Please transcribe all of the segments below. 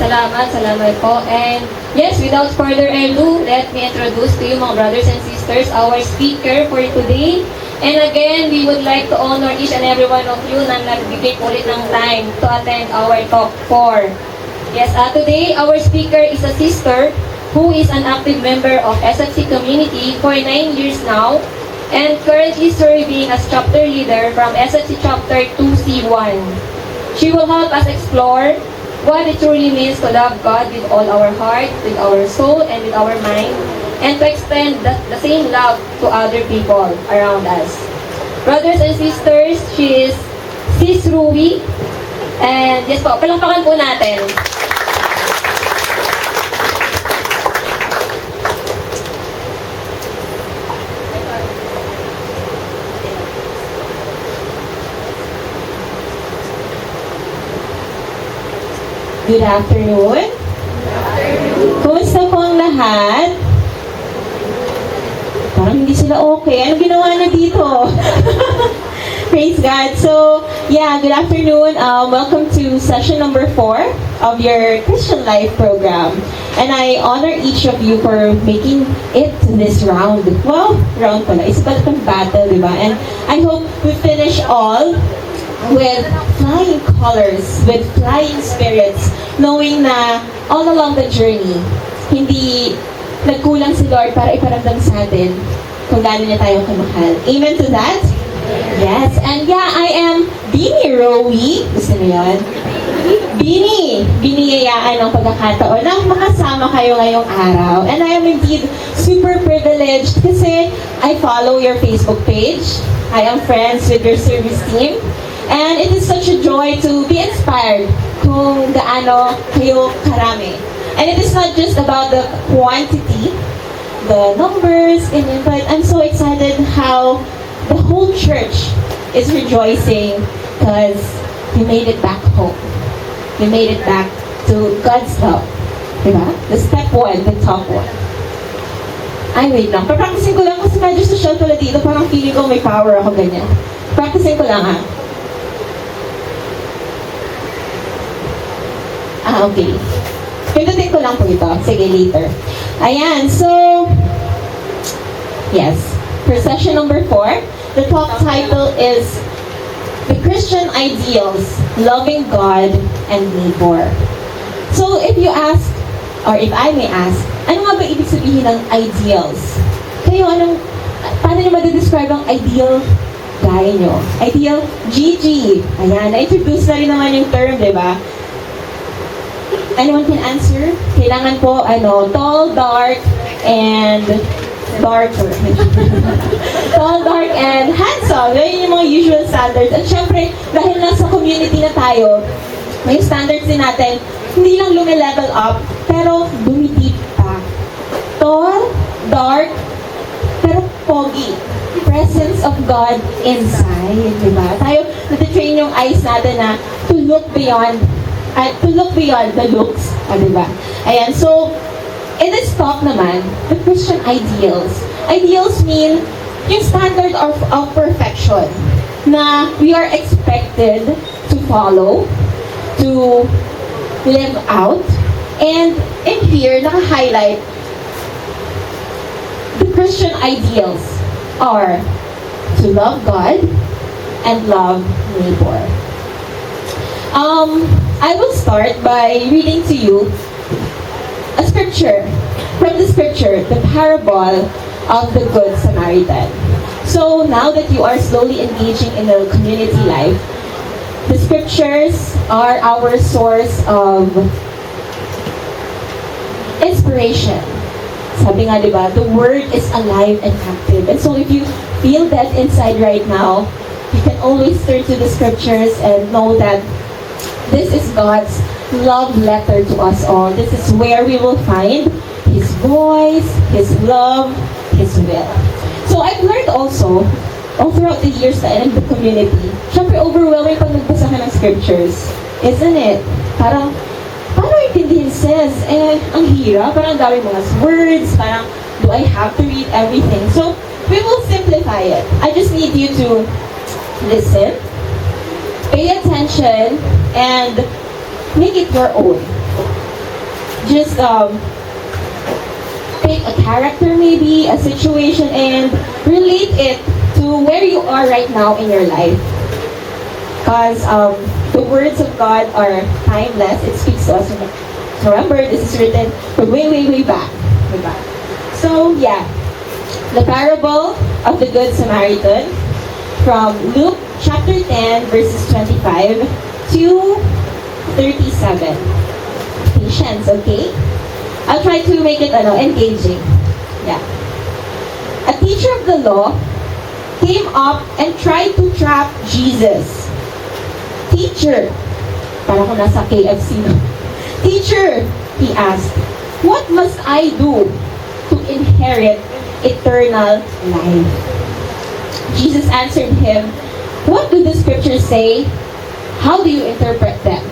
Salamat po. And yes, without further ado, let me introduce to you mga brothers and sisters, our speaker for today. And again, we would like to honor each and every one of you na nagbigay ulit ng time to attend our talk 4. Yes, today our speaker is a sister who is an active member of SFC community for 9 years now and currently serving as chapter leader from SFC chapter 2C1. She will help us explore what it truly means to love God with all our heart, with our soul, and with our mind, and to extend the same love to other people around us. Brothers and sisters, she is Sis Ruby. And yes po, palampakan po natin. Good afternoon. Kumusta po ang lahat? Parang hindi sila okay. Ano ginawa niyo dito? Praise God. So, yeah, good afternoon. Welcome to session number 4 of your Christian Life program. And I honor each of you for making it to this round. Well, round pala. Isa pala itong battle, di ba? And I hope we finish all with flying colors, with flying spirits, knowing na all along the journey, hindi nagkulang si Lord para iparamdam sa atin kung gaano niya tayo kamahal. Amen to that? Yes. And yeah, I am Beanie Rowie. Gusto mo yun? Beanie! Biniyayaan ng pagkakataon na makasama kayo ngayong araw. And I am indeed super privileged kasi I follow your Facebook page. I am friends with your service team. And it is such a joy to be inspired kung gaano kayo karami. And it is not just about the quantity, the numbers, but I'm so excited how the whole church is rejoicing because you made it back home. You made it back to God's love. Diba? The step 1, the top 1. Ay, wait lang. Papracticing ko lang kasi medyo social pala dito. Parang feeling ko may power ako ganyan. Practicing ko lang ha. Okay. Pindutin ko lang po ito. Sige, later. Ayan, so, yes. For session number 4, the talk title is The Christian Ideals, Loving God and Neighbor. So, if you ask, or if I may ask, ano nga ba ibig sabihin ng ideals? Kayo, paano nyo madidescribe ang ideal guy nyo? Ideal Gigi. Ayan, na-introduce na rin naman yung term, di ba? Anyone can answer? Kailangan po, tall, dark, and darker. Tall, dark, and handsome. Yan yung mga usual standards. At syempre, dahil nasa community na tayo, may standards din natin, hindi lang lumilevel up, pero dumitip pa. Tall, dark, pero pogi. Presence of God inside. Diba? Tayo, natitrain yung eyes natin na to look beyond the looks. Diba? Ayan, so, in this talk naman, the Christian ideals. Ideals mean yung standard of perfection na we are expected to follow, to live out, and in here, naka-highlight, the Christian ideals are to love God and love neighbor. I will start by reading to you a scripture, from the scripture, the parable of the Good Samaritan. So now that you are slowly engaging in the community life, the scriptures are our source of inspiration. Sabi nga, diba, the word is alive and active. And so if you feel that inside right now, you can always turn to the scriptures and know that this is God's love letter to us all. This is where we will find His voice, His love, His will. So I've learned also, all throughout the years na in the community, syempre overwhelming pag nagbasa ka ng scriptures. Isn't it? Parang, paano intindihin says? Ang hirap. Parang dami mga words. Parang, do I have to read everything? So, we will simplify it. I just need you to listen, pay attention, and make it your own. just pick a character maybe, a situation, and relate it to where you are right now in your life. Because the words of God are timeless. It speaks to us. Remember, this is written from way, way, way back. Way back. So, yeah. The parable of the Good Samaritan from Luke chapter 10, verses 25 to 37. Patience, okay? I'll try to make it engaging. Yeah. A teacher of the law came up and tried to trap Jesus. Teacher, parang kung nasa KFC. Teacher, he asked, what must I do to inherit eternal life? Jesus answered him, what do the scriptures say? How do you interpret them?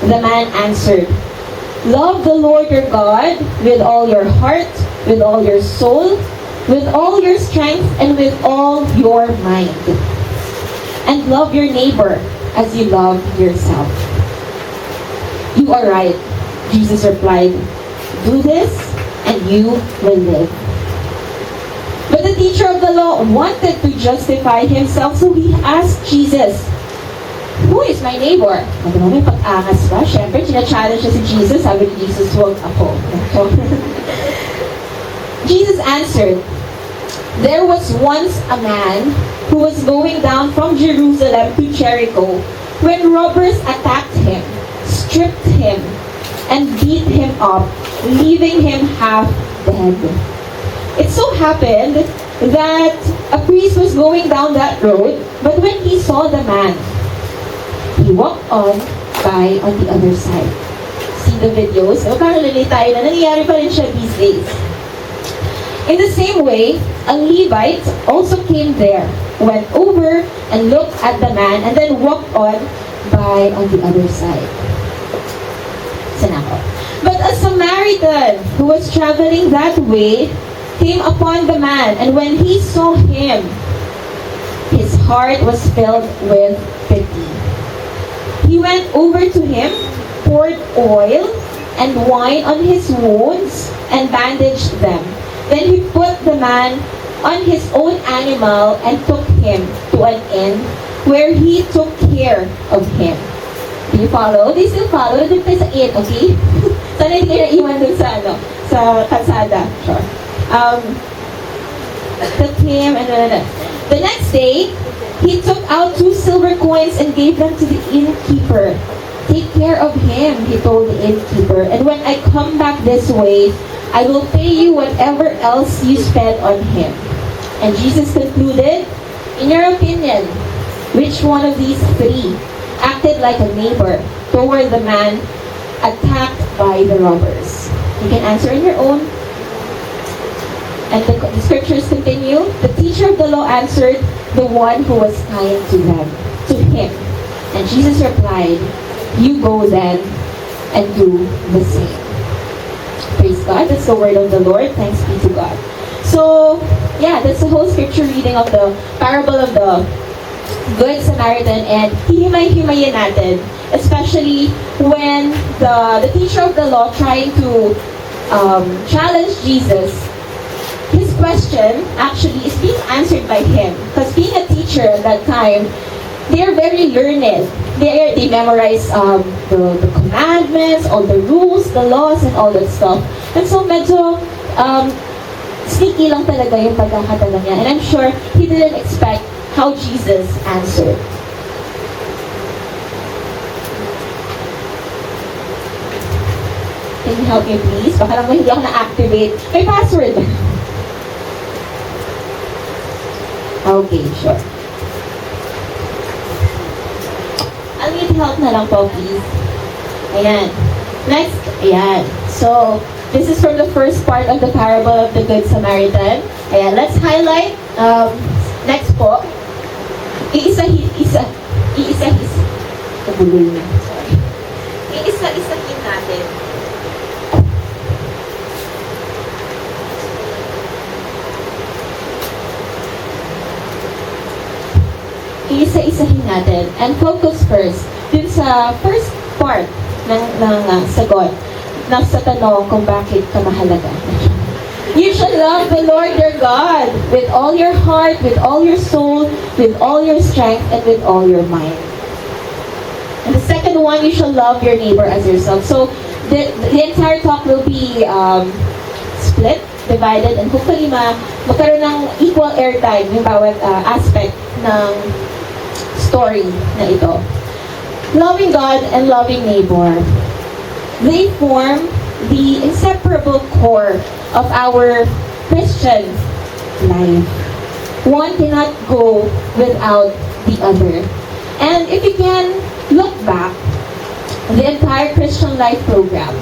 The man answered, love the Lord your God with all your heart, with all your soul, with all your strength, and with all your mind. And love your neighbor as you love yourself. You are right, Jesus replied. Do this and you will live. But the teacher of the law wanted to justify himself, so he asked Jesus, who is my neighbor? May pag-angas ba? Siyempre, challenge siya si Jesus. Sabi ni Jesus, huwag ako. Jesus answered, there was once a man who was going down from Jerusalem to Jericho when robbers attacked him, stripped him, and beat him up, leaving him half dead. It so happened that a priest was going down that road, but when he saw the man, he walked on by on the other side. See the videos? Magkakalala tayo na nangyayari pa rin siya these days. In the same way, a Levite also came there, went over and looked at the man, and then walked on by on the other side. Sanako. But a Samaritan who was traveling that way came upon the man, and when he saw him, his heart was filled with pity. He went over to him, poured oil and wine on his wounds, and bandaged them. Then he put the man on his own animal and took him to an inn where he took care of him. Do you follow? Do you still follow? Doon tayo sa inn, okay? Sana hindi kayo naiwan dun sa, sa kalsada. Sure. Took him and the next day, he took out 2 silver coins and gave them to the innkeeper. Take care of him, he told the innkeeper, and when I come back this way, I will pay you whatever else you spend on him. And Jesus concluded, in your opinion, which one of these 3 acted like a neighbor toward the man attacked by the robbers? You can answer on your own. And the scriptures continue. The teacher of the law answered, the one who was kind to him. And Jesus replied, you go then and do the same. Praise God. That's the word of the Lord. Thanks be to God. So, yeah, that's the whole scripture reading of the parable of the Good Samaritan, and hihimay-himayin natin, especially when the teacher of the law trying to challenge Jesus. His question actually is being answered by him, because being a teacher at that time, they are very learned. They memorize the commandments, all the rules, the laws, and all that stuff. And so medyo sneaky lang talaga yung pagkakatanong niya. And I'm sure he didn't expect how Jesus answered. Can you help me please? Baka lang hindi ako na-activate. May password. Okay, sure. I'll need help na lang po, please. Ayan. Next, ayan. So, this is from the first part of the parable of the Good Samaritan. Ayan, let's highlight. Next po. Kabulol na. Sorry. Iisa-isahin natin. Iisa-isahin natin. And focus first dun sa first part ng sagot. nasa tanong kung bakit ka mahalaga. You shall love the Lord your God with all your heart, with all your soul, with all your strength, and with all your mind. And the second one, you shall love your neighbor as yourself. So the entire talk will be split, divided, and hopefully magkaroon ng equal airtime yung bawat aspect ng story na ito. Loving God and loving neighbor, they form the inseparable core of our Christian life. One cannot go without the other. And if you can look back, the entire Christian life program,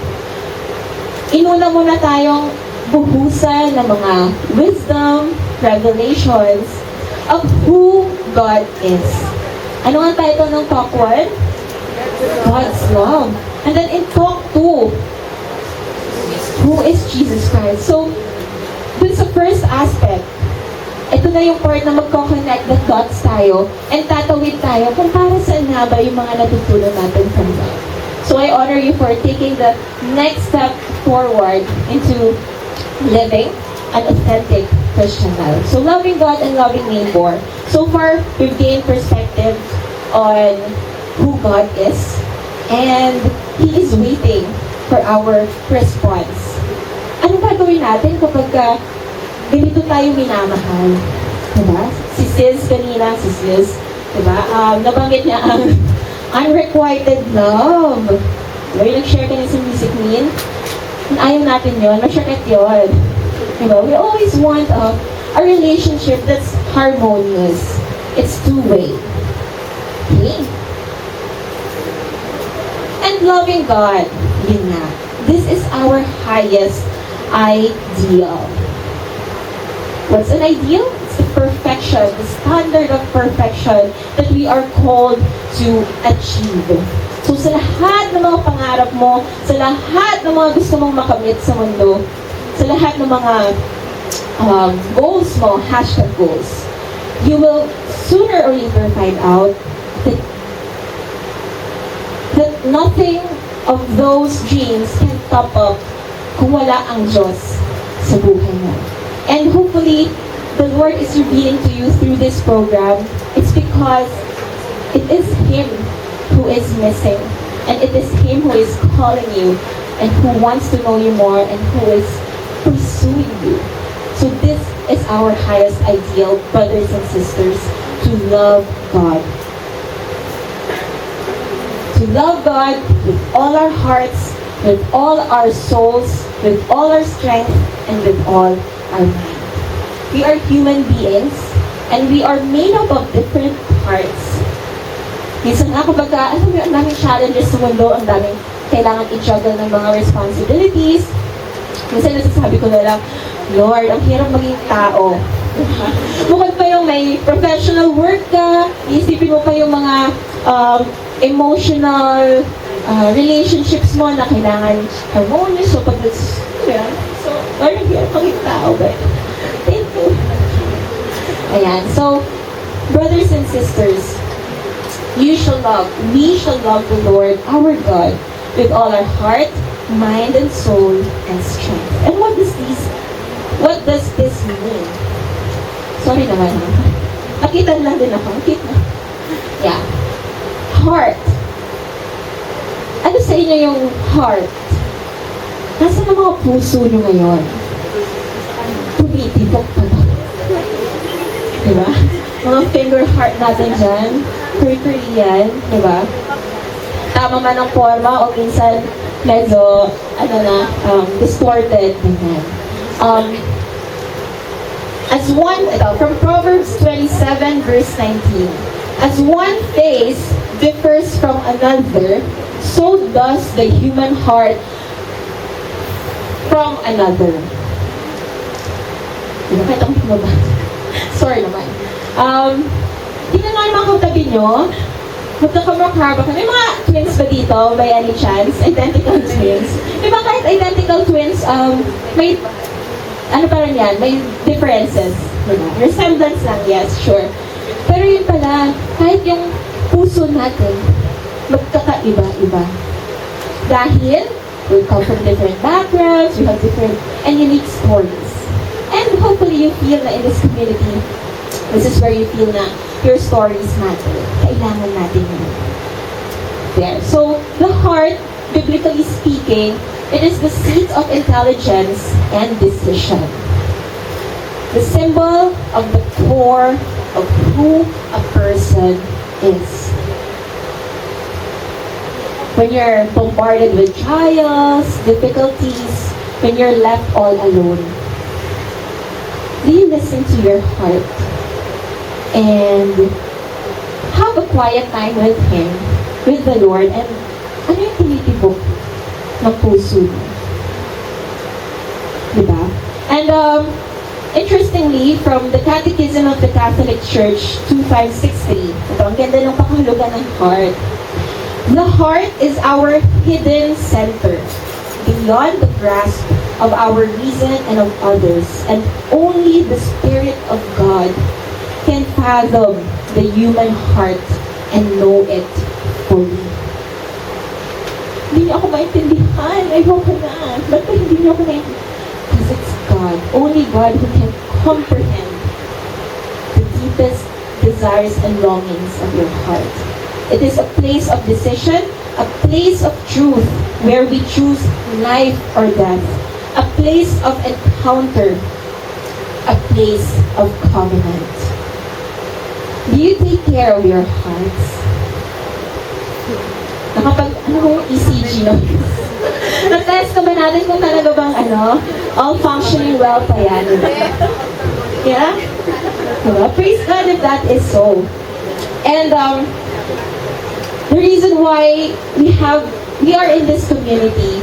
inuna muna tayong buhusan ng mga wisdom, revelations of who God is. Ano ang title ng Talk 1? God's love. And then in Talk 2, who is Jesus Christ? So, dun sa first aspect, ito na yung part na magko-connect the dots tayo and tatawid tayo kung para saan nga ba yung mga natutunan natin from God. So, I honor you for taking the next step forward into living an authentic Christian life. So, loving God and loving neighbor. So far, we've gained perspective on who God is, and He is waiting for our response. Ano gagawin natin kapag ganito tayo minamahal? Diba? Si Sis kanina, si Sis, diba? Nabanggit niya ang unrequited love. Diba? Yung nag-share kanina sa Music Mean, ayaw natin yun, masyakit yun. Diba? We always want a relationship that's harmonious. It's two-way. Okay? And loving God, yun nga. This is our highest ideal. What's an ideal? It's the perfection, the standard of perfection that we are called to achieve. So sa lahat ng mga pangarap mo, sa lahat ng mga gusto mong makamit sa mundo, sa lahat ng mga goals mo, #goals, you will sooner or later find out that nothing of those dreams can top up kung wala ang Diyos sa buhay mo. And hopefully, the Lord is revealing to you through this program, it's because it is Him who is missing, and it is Him who is calling you, and who wants to know you more, and who is pursuing you. So this is our highest ideal, brothers and sisters, to love God. To love God with all our hearts, with all our souls, with all our strength, and with all our mind. We are human beings, and we are made up of different parts. Minsan nga kapag, alam mo, ang daming challenges sa mundo, ang daming kailangan i-juggle ng mga responsibilities. Minsan nasasabi ko na lang, Lord, ang hirap maging tao. Bukod pa yung may professional work ka, iisipin mo pa yung mga emotional relationships mo na kailangan harmonious. So, pag so, Lord, ang hirap maging tao. But, thank you. Ayan. So, brothers and sisters, we shall love the Lord, our God, with all our heart, mind, and soul, and strength. And what does this mean? Sorry naman. Nakita lang din ako. Yeah. Heart. Ano sa inyo yung heart? Nasaan ang mga puso nyo ngayon? Tumitibok pa ba? Diba? Mga finger heart natin dyan. Curly yan. Diba? Tama man ang forma o minsan medyo, distorted. As one, from Proverbs 27 verse 19, as one face differs from another, so does the human heart from another. Sorry naman. Tingnan nga yung mga katabi nyo. Magkakamakharap ka. May mga twins ba dito by any chance? Identical twins. May mga kahit identical twins, may, ano pa rin yan? May differences. Resemblance lang, yes, sure. Pero yun pala, kahit yung puso natin, magkakaiba-iba. Dahil We come from different backgrounds, we have different and unique stories. And hopefully you feel na in this community, this is where you feel na your stories matter. Kailangan natin yun. There. So, the heart, biblically speaking, it is the seat of intelligence and decision. The symbol of the core of who a person is. When you're bombarded with trials, difficulties, when you're left all alone, do you listen to your heart and have a quiet time with Him, with the Lord, and ano yung tinitibok ng puso mo? Diba? And interestingly, from the Catechism of the Catholic Church 2563, ito ang ganda ng pakahulugan ng heart. The heart is our hidden center, beyond the grasp of our reason and of others, and only the Spirit of God can fathom the human heart and know it fully. Hindi niyo ako maintindihan. I hope na. Ba't hindi niyo ako maintindihan? Because it's God. Only God who can comprehend the deepest desires and longings of your heart. It is a place of decision, a place of truth, where we choose life or death, a place of encounter, a place of covenant. Do you take care of your hearts? ECG, no? Na-test ka ba natin kung talaga bang, all functioning well pa yan? Yeah? Diba? Praise God if that is so. And, the reason why we are in this community,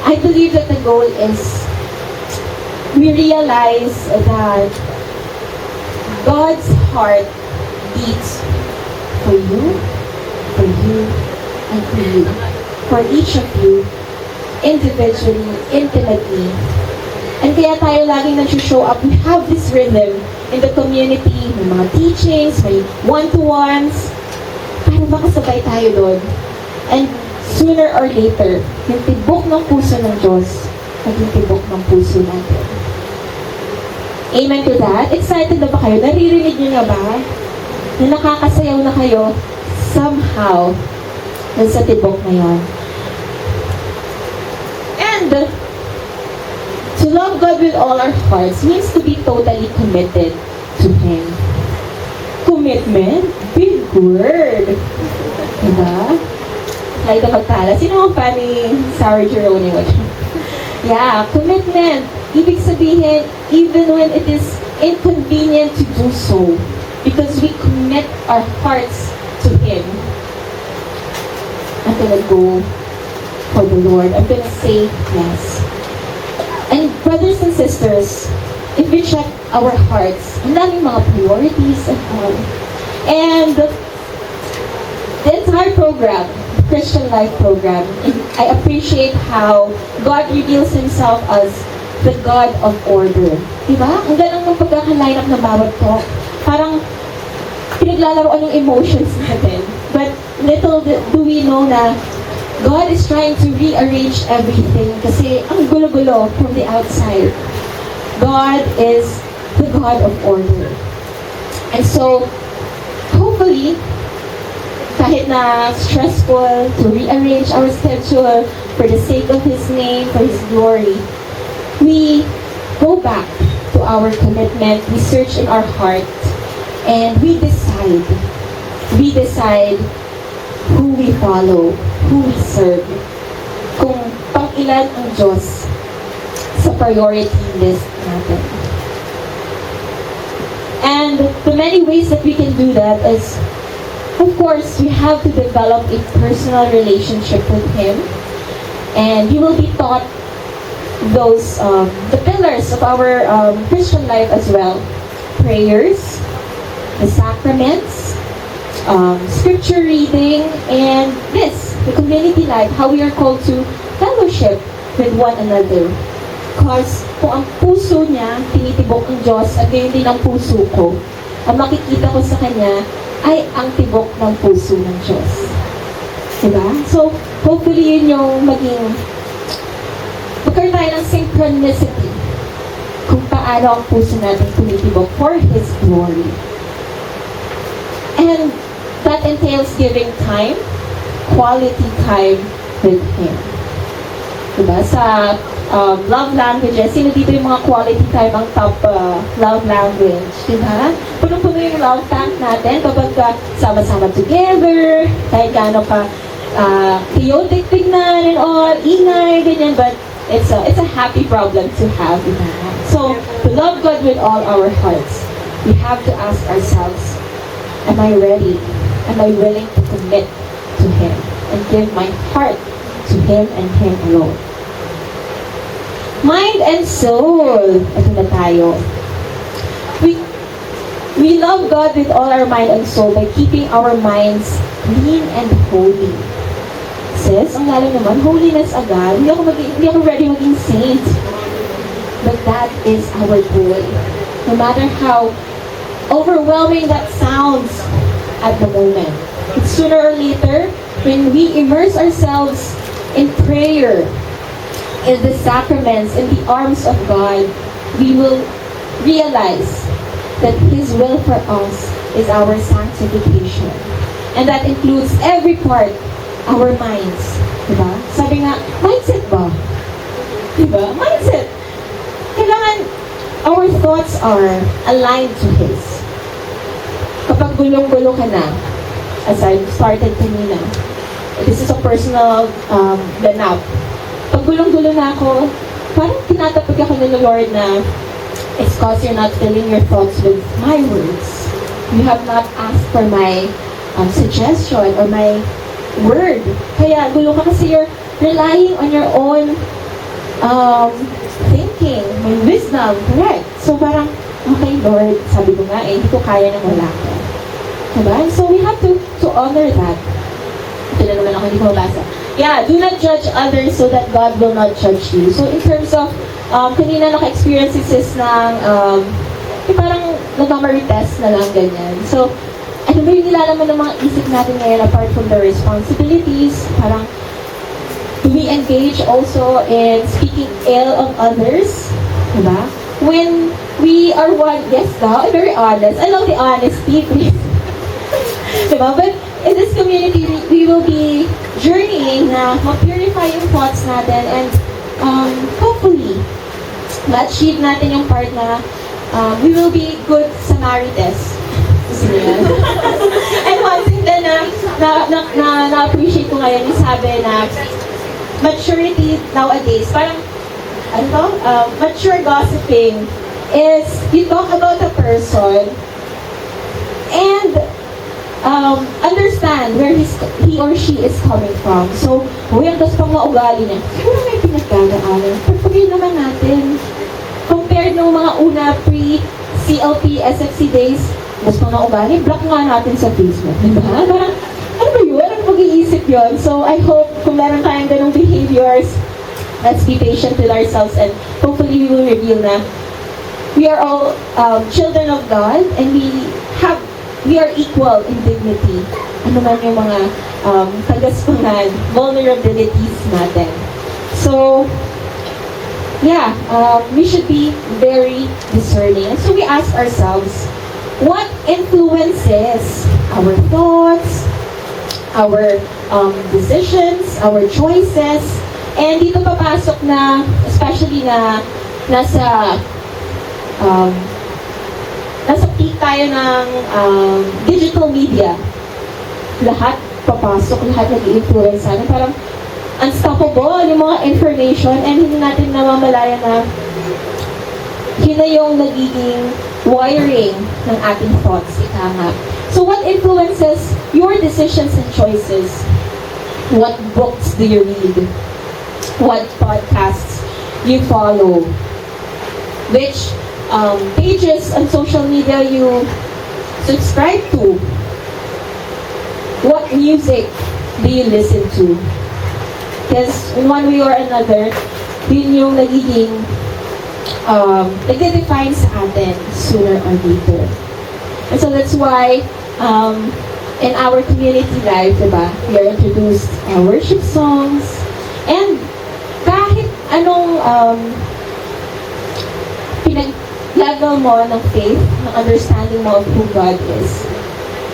I believe that the goal is we realize that God's heart beats for you, and for you, for each of you, individually, intimately. And kaya tayo laging nag-show up. We have this rhythm in the community, may mga teachings, may one-to-ones, para makasabay tayo doon. And sooner or later, yung tibok ng puso ng Diyos, maging tibok ng puso natin. Amen to that? Excited na ba kayo? Naririnig niyo na ba? Na nakakasayaw na kayo somehow sa tibok na yon. And to love God with all our hearts means to be totally committed to Him. Commitment? Big word. Diba? Like the magtala. Sino ang fan ni Sarah Geronimo? Yeah, commitment. Ibig sabihin, even when it is inconvenient to do so, because we commit our hearts to Him. I'm gonna go for the Lord. I'm gonna say yes. And brothers and sisters, if we check our hearts, ang daming mga priorities and all. And the entire program, Christian Life program, I appreciate how God reveals Himself as the God of order. Diba? Ang galang ng pagkakaline up ng bawat talk. Parang pinaglalaroan ng emotions natin. But little do we know na God is trying to rearrange everything kasi ang gulo-gulo from the outside. God is the God of order. And so, hopefully, kahit na stressful to rearrange our schedule for the sake of His name, for His glory, we go back to our commitment, we search in our heart, and we decide who we follow, who we serve, kung pang-ilan ang Diyos sa priority list natin. And the many ways that we can do that is, of course, we have to develop a personal relationship with Him, and you will be taught those the pillars of our Christian life as well: prayers, the sacraments, scripture reading, and the community life, how we are called to fellowship with one another. Because kung ang puso niya, tinitibok ng Diyos, at gayon din ang puso ko, ang makikita ko sa Kanya ay ang tibok ng puso ng Diyos. Diba? So, hopefully yun yung maging tayo ng synchronicity kung paano ang puso natin tumitibok for His glory. And that entails giving time, quality time with Him. Diba? Sa love languages, sino dito yung mga quality time ang top love language? Diba? Punong-puno yung love tank natin kapag sama-sama together, kahit gaano pa chaotic tignan and all, ingay, ganyan, but it's a happy problem to have. Diba? So, to love God with all our hearts, we have to ask ourselves, am I ready? Am I willing to commit to Him and give my heart to Him and Him alone? Mind and soul. Ito na tayo. We love God with all our mind and soul by keeping our minds clean and holy. Sis, ang lalo naman, holiness agad. Hindi ako ready maging saint. But that is our goal. No matter how overwhelming that sounds at the moment. But sooner or later, when we immerse ourselves in prayer, in the sacraments, in the arms of God, we will realize that His will for us is our sanctification. And that includes every part, our minds. Diba? Sabi nga, mindset ba? Diba? Mindset. Kailangan our thoughts are aligned to His. Kapag gulong-gulo ka na, as I started kanina, this is a personal ganap. Pag gulong-gulo na ako, parang tinatapag ako ng Lord na it's cause you're not filling your thoughts with my words. You have not asked for my suggestion or my word. Kaya gulo ka kasi you're relying on your own thinking, my wisdom, correct? So parang, okay Lord, sabi ko nga hindi ko kaya nang wala ka. Diba? So we have to honor that. Ito na naman ako, hindi ko mabasa. Yeah, do not judge others so that God will not judge you. So in terms of, kanina naka-experience si sis ng, parang nag-memory test na lang ganyan. So, ano ba yung nilalaman ng mga isip natin ngayon apart from the responsibilities? Parang, do we engage also in speaking ill of others? Diba? When we are one, yes daw, very honest. I love the honesty, please. Diba? But in this community, we will be journeying na ma-purify yung thoughts natin and hopefully, ma-achieve natin yung part na we will be good Samaritans. And one thing din na-appreciate ko ngayon yung sabi na maturity nowadays, parang mature gossiping is you talk about a person and understand where he or she is coming from. So, ang das pang maugali niya, siguro may pinagdadaanan. Pagpagay naman natin, compared ng mga una pre-CLP, SFC days, das pang maugali, block nga natin sa Facebook. Diba? Parang, ano ba yun? Ano mag-iisip yun? So, I hope kung meron tayong ganong behaviors, let's be patient with ourselves and hopefully we will reveal na we are all children of God and we are equal in dignity. Ano man yung mga tagaspangan, vulnerabilities natin. So, yeah, we should be very discerning. And so we ask ourselves, what influences our thoughts, our decisions, our choices, and dito papasok na, especially na nasa peak tayo ng digital media. Lahat papasok, lahat nag-i-influence sa atin. Parang unstoppable yung mga information and hindi natin namamalaya na yun na yung nagiging wiring ng ating thoughts. Ika nga. So what influences your decisions and choices? What books do you read? What podcasts you follow? Which pages on social media you subscribe to? What music do you listen to? Because in one way or another, yun yung nagiging nagde-define sa atin sooner or later. And so that's why in our community life, diba, we are introduced worship songs and kahit anong pinag-level mo ng faith, ng understanding mo of who God is?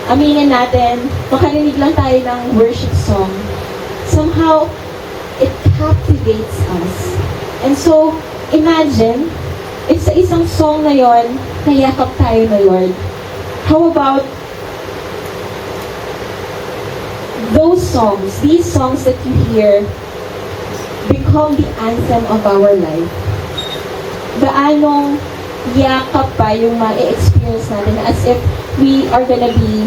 Aminin natin, makarinig lang tayo ng worship song. Somehow, it captivates us. And so, imagine, if sa isang song na yon, nayakap tayo na Lord. How about those songs, these songs that you hear, become the anthem of our life? Gaanong yakap pa yung ma-experience natin as if we are gonna be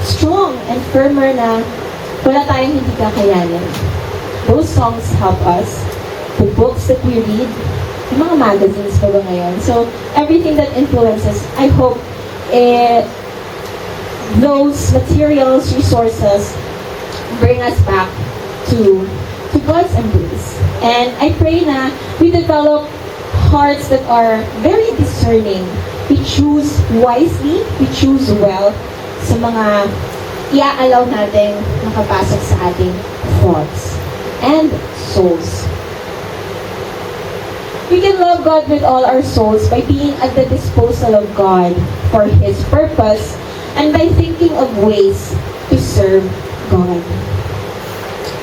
strong and firmer na wala tayong hindi kakayanin. Those songs help us. The books that we read, yung mga magazines pa ba ngayon. So, everything that influences, I hope, those materials, resources, bring us back to God's embrace. And I pray na we develop hearts that are very discerning. We choose wisely, we choose well sa mga i-allow natin makapasok sa ating thoughts and souls. We can love God with all our souls by being at the disposal of God for His purpose and by thinking of ways to serve God.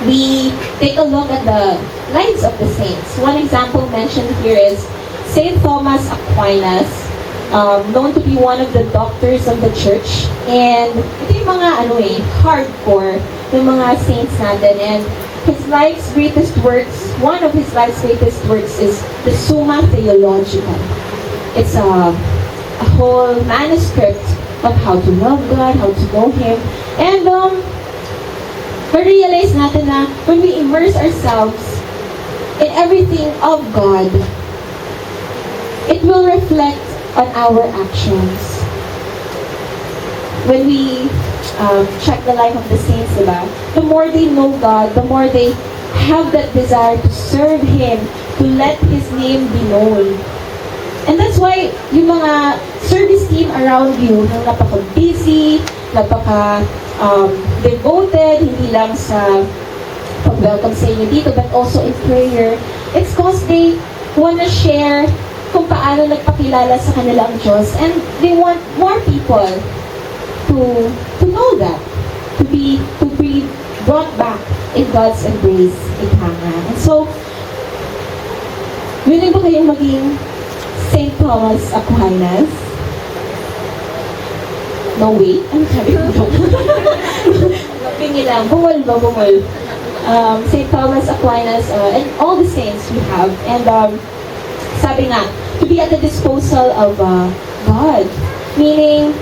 We take a look at the lives of the saints. One example mentioned here is Saint Thomas Aquinas, known to be one of the doctors of the church. And ito yung mga hardcore yung mga saints natin. And his life's greatest works, one of his life's greatest works is the Summa Theologica. It's a whole manuscript of how to love God, how to know Him. And ma-realize natin na when we immerse ourselves in everything of God, it will reflect on our actions. When we check the life of the saints, diba? The more they know God, the more they have that desire to serve Him, to let His name be known. And that's why yung mga service team around you, napaka-busy, napaka-devoted, hindi lang sa pag-welcome sa inyo dito, but also in prayer, it's because they wanna share kung paano nagpakilala sa kanilang Diyos, and they want more people to know that, to be brought back in God's embrace, ika nga. And so, willing ba kayong maging St. Thomas Aquinas? No, wait. Ano sabi ko? Pingi lang. Bumul. St. Thomas Aquinas, and all the saints we have. And sabi nga, to be at the disposal of God. Meaning,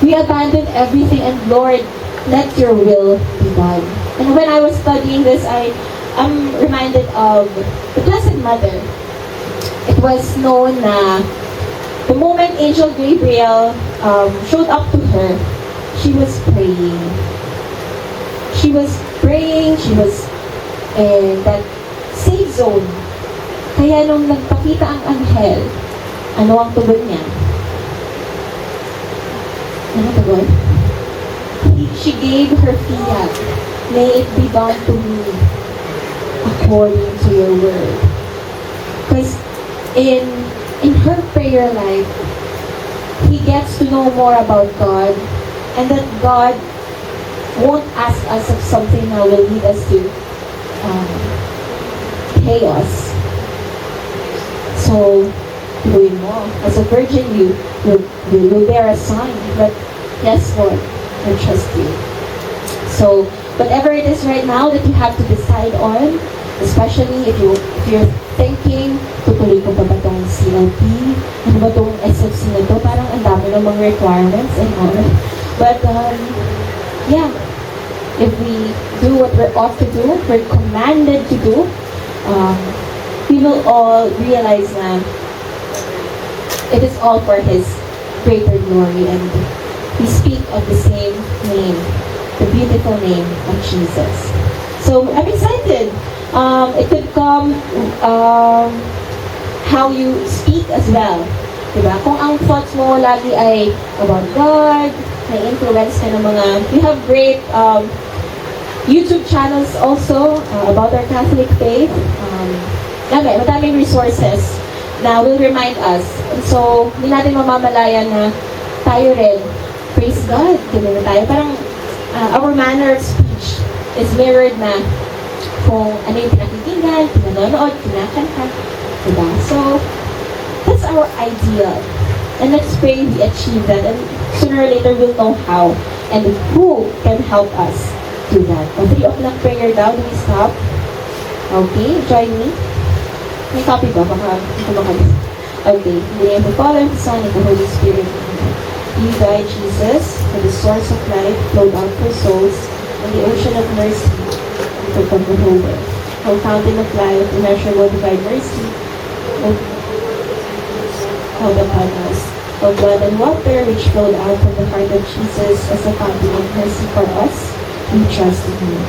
we abandon everything and Lord, let your will be done. And when I was studying this, I'm reminded of the Blessed Mother. It was known na the moment Angel Gabriel showed up to her, she was praying. She was in that safe zone. Kaya nung nagpakita ang anghel, ano ang tugon niya? Ano tugon? She gave her fiat, may it be done to me according to your word. Because in her prayer life, he gets to know more about God, and that God won't ask us of something that will lead us to chaos. So, tuloy mo. As a virgin, you will bear a son. But, yes, Lord, I trust you. So, whatever it is right now that you have to decide on, especially if you're thinking, tutuloy ko pa ba itong CLP? Ano ba itong SFC na ito? Parang ang dami ng mga requirements and all. But, yeah, if we do what we're ought to do, we're commanded to do, we will all realize na it is all for His greater glory, and we speak of the same name, the beautiful name of Jesus. So, I'm excited. It could come how you speak as well. Diba? Kung ang thoughts mo lagi ay about God, may influence ka ng mga, you have great YouTube channels also about our Catholic faith. Madaming resources na will remind us. So, hindi natin mamamalayan na tayo rin, praise God, ganun na tayo. Parang our manner of speech is mirrored na kung ano yung pinakikinggan, pinanonood, kinakanta. Diba? So, that's our ideal. And let's pray we achieve that. And sooner or later, we'll know how and who can help us do that. O 3 o'clock prayer daw, do we stop? Okay, join me. May copy ba? Baka hindi ko makalis. Okay. In the name of the Father, the Son, and the Holy Spirit. You died, Jesus, for the source of life flowed out for souls, and the ocean of mercy from the whole world. O fountain of life, immeasurable divine mercy, held upon us. O blood and water which flowed out from the heart of Jesus as a fountain of mercy for us, we trust in you.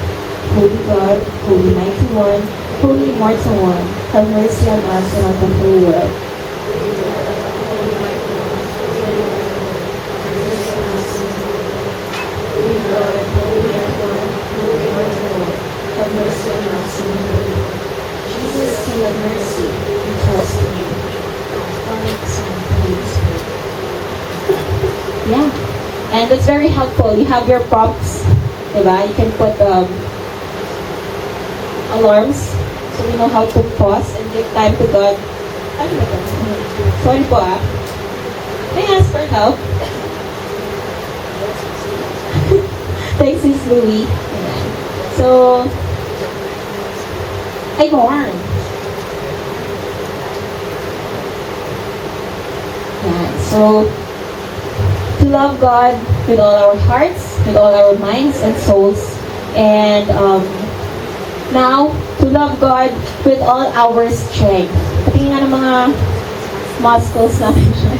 Holy God, Holy Mighty One, Holy Immortal One, have mercy on us and on the whole world. Holy God, Holy Immortal One, have mercy on us and on the whole world. Jesus, King of mercy, we trust in you. Father, Son, and Holy Spirit. Yeah, and it's very helpful. You have your prompts, diba? You can put alarms. So we know how to pause and give time to God. Ano ba ito? Sorry po May I ask for help? Thanks, Sis Louie. Ayan. So, ay, born. Ayan. So, to love God with all our hearts, with all our minds and souls, and now, to love God with all our strength. Patingin nga ng mga muscles natin siya.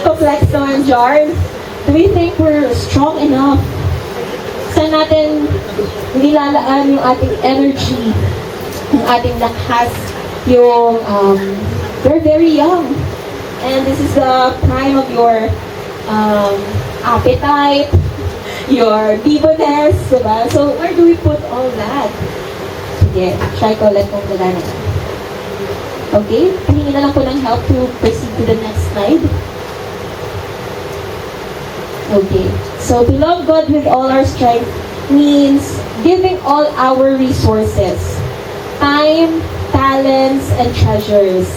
Complexo and jars. Do we think we're strong enough? Saan natin nilalaan yung ating energy, yung ating lakas, yung, we're very young. And this is the prime of your appetite, your vividness, diba? So, where do we put all that? Sige, try ko ulit kung gagana. Okay? Pahingi na lang po ng help to proceed to the next slide. Okay. So, to love God with all our strength means giving all our resources, time, talents, and treasures.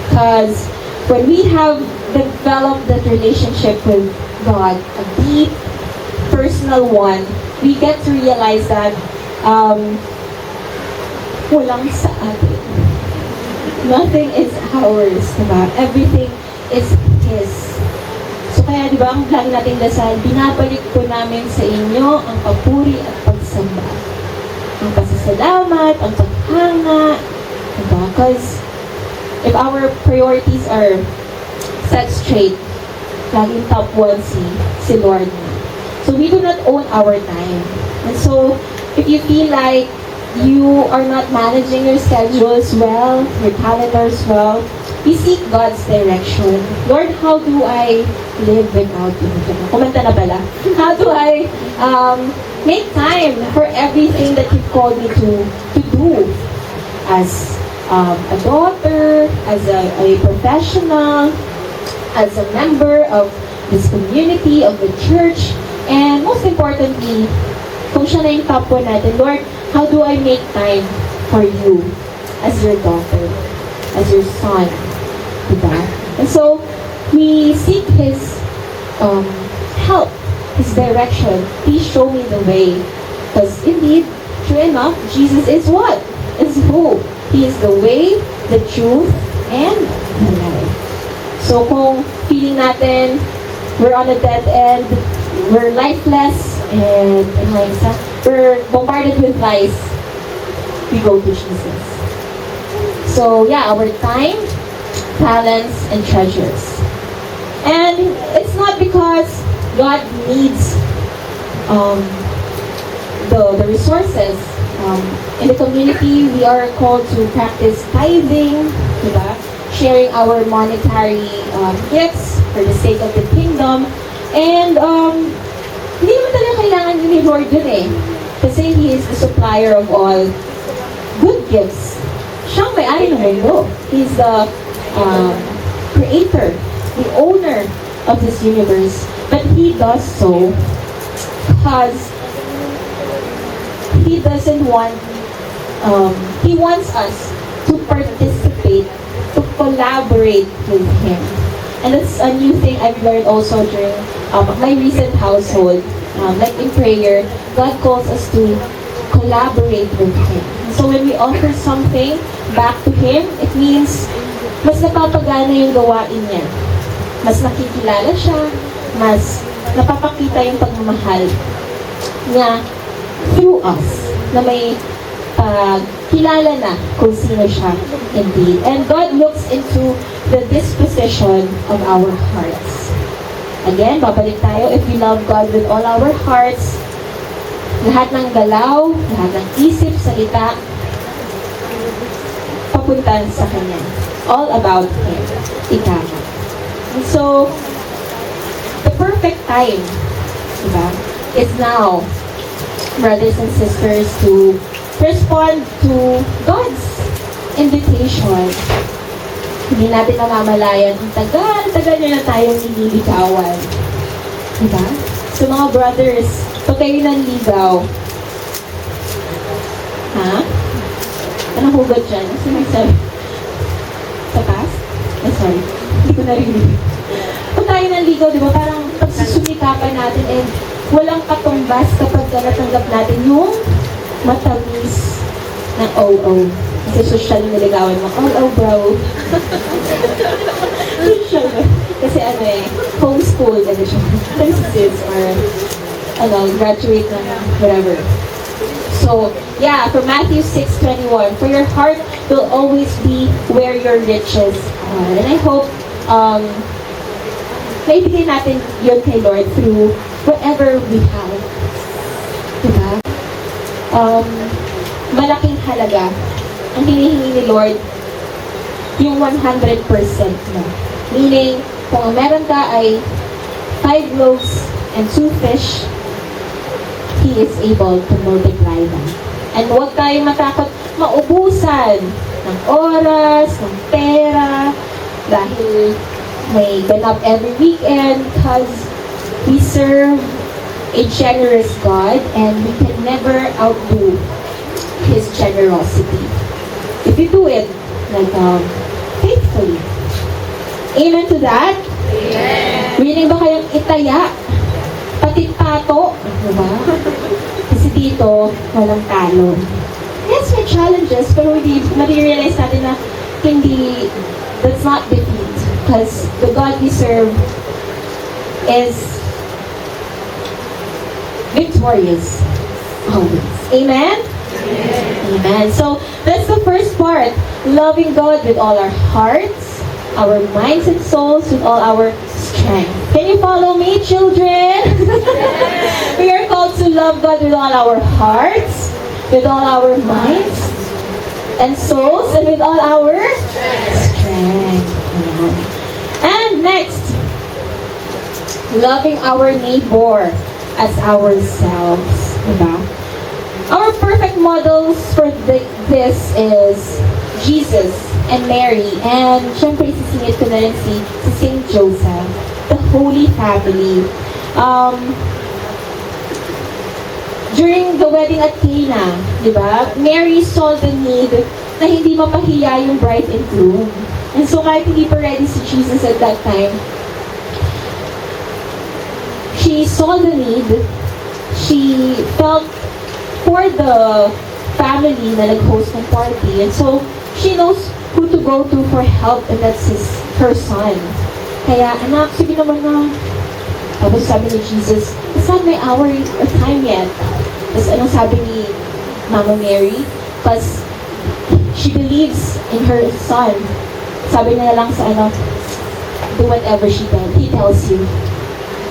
Because when we have developed that relationship with God, a deep, personal one, we get to realize that walang sa atin. Nothing is ours, diba? Everything is His. So kaya, diba, ang lagi nating dasal, binabalik po namin sa inyo ang papuri at pagsamba. Ang pasasalamat, ang paghanga, diba? Because if our priorities are set straight, laging top one si Lord na. So we do not own our time. And so, if you feel like you are not managing your schedules well, your calendars well, you seek God's direction. Lord, how do I live without you? Kumanta na pala. How do I make time for everything that you've called me to do as a daughter, as a professional, as a member of this community, of the church, and most importantly, kung siya na yung top one natin, Lord, how do I make time for you as your daughter, as your son, diba? And so, we seek His help, His direction. Please show me the way. Because indeed, true enough, Jesus is what? Is who? He is the way, the truth, and the life. So kung feeling natin, we're on a dead end, we're lifeless, and we're bombarded with lies, we go to Jesus. So yeah, our time, talents, and treasures. And it's not because God needs the resources. In the community, we are called to practice tithing, diba? Sharing our monetary gifts for the sake of the kingdom. And hindi naman talaga kailangan yun ni Lord yun eh. Kasi He is the supplier of all good gifts. Siyang may-ari ng mundo. He's the creator, the owner of this universe. But He does so because He doesn't want, He wants us to participate, to collaborate with Him. And that's a new thing I've learned also during my recent household. Like in prayer, God calls us to collaborate with Him. So when we offer something back to Him, it means mas napapagana yung gawain niya. Mas nakikilala siya, mas napapakita yung pagmamahal niya through us, na may kilala na kung sino siya indeed. And God looks into the disposition of our hearts. Again, babalik tayo, if we love God with all our hearts, lahat ng galaw, lahat ng isip, salita, papunta sa Kanya. All about Him. Ika. And so, the perfect time, diba, is now, brothers and sisters, to respond to God's invitation. Hindi natin namamalayan, ang tagal nyo na tayong nililigawan. Diba? So mga brothers, pag kayo nanligaw, ha? Anong hugot dyan? Sino nagsabi? Sa past? Sorry. Hindi ko narinig. Pag tayo nanligaw, di ba, parang pagsusumikapan natin and walang katumbas kapag natanggap natin yung matamis na oo. Kasi social na niligawan mo, bro. Social na. Kasi homeschool, kasi siya. Sis, or, graduate na, whatever. So, yeah, for Matthew 6:21, for your heart will always be where your riches are. And I hope, maibigay natin yun kay Lord through whatever we have. Diba? Malaking halaga ang hinihingi ni Lord yung 100% mo. Meaning, kung ang meron ka ay 5 loaves and 2 fish, He is able to multiply them. And huwag tayong matakot maubusan ng oras, ng pera, dahil may ganap every weekend because we serve a generous God and we can never outdo His generosity. If you do it like faithfully. Amen to that? Amen. Willing ba kayong itaya? Pati pato? Diba? Kasi dito, walang talo. Yes, may challenges, pero hindi, ma-realize natin na hindi, that's not defeat. Because the God we serve is victorious. Always. Amen? Amen. So, that's the first part. Loving God with all our hearts, our minds and souls, with all our strength. Can you follow me, children? We are called to love God with all our hearts, with all our minds and souls, and with all our strength. And next, loving our neighbor as ourselves. Diba? Our perfect models for this is Jesus and Mary, and syempre isisingit ko na rin si Saint Joseph, the Holy Family. During the wedding at Cana, di ba, Mary saw the need na hindi mapahiya yung bride and groom. And so kahit hindi pa ready si Jesus at that time, she saw the need, she felt for the family na nag-host ng party. And so, she knows who to go to for help, and that's her son. Kaya, anak, sige naman na. Tapos sabi ni Jesus, it's not my hour or time yet. Tapos anong sabi ni Mama Mary? Because she believes in her son. Sabi niya lang sa do whatever he tells you.